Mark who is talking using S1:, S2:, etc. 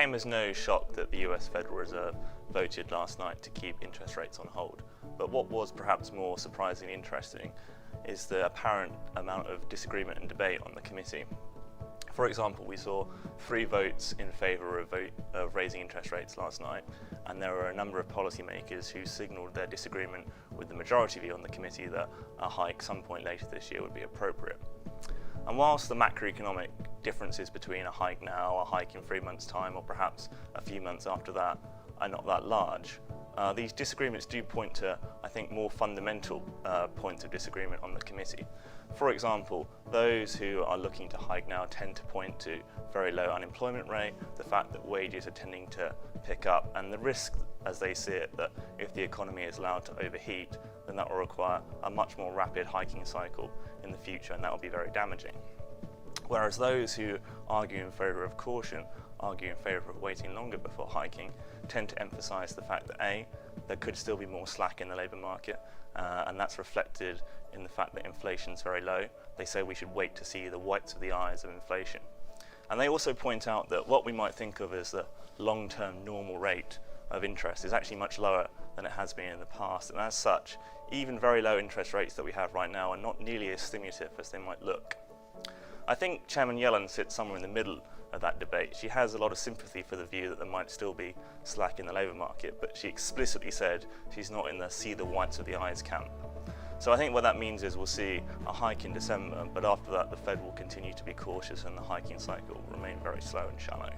S1: came as no shock that the US Federal Reserve voted last night to keep interest rates on hold. But what was perhaps more surprising and interesting is the apparent amount of disagreement and debate on the committee. For example, we saw 3 votes in favour of raising interest rates last night, and there were a number of policymakers who signalled their disagreement with the majority view on the committee that a hike some point later this year would be appropriate. And whilst the macroeconomic differences between a hike now, a hike in 3 months' time, or perhaps a few months after that are not that large, these disagreements do point to, I think, more fundamental points of disagreement on the committee. For example, those who are looking to hike now tend to point to very low unemployment rate, the fact that wages are tending to pick up, and the risk, as they see it, that if the economy is allowed to overheat, then that will require a much more rapid hiking cycle in the future, and that will be very damaging. Whereas those who argue in favour of caution, argue in favour of waiting longer before hiking, tend to emphasise the fact that A, there could still be more slack in the labour market, and that's reflected in the fact that inflation is very low. They say we should wait to see the whites of the eyes of inflation. And they also point out that what we might think of as the long-term normal rate of interest is actually much lower than it has been in the past, and as such, even very low interest rates that we have right now are not nearly as stimulative as they might look. I think Chairman Yellen sits somewhere in the middle of that debate. She has a lot of sympathy for the view that there might still be slack in the labour market, but she explicitly said she's not in the see the whites of the eyes camp. So I think what that means is we'll see a hike in December, but after that the Fed will continue to be cautious and the hiking cycle will remain very slow and shallow.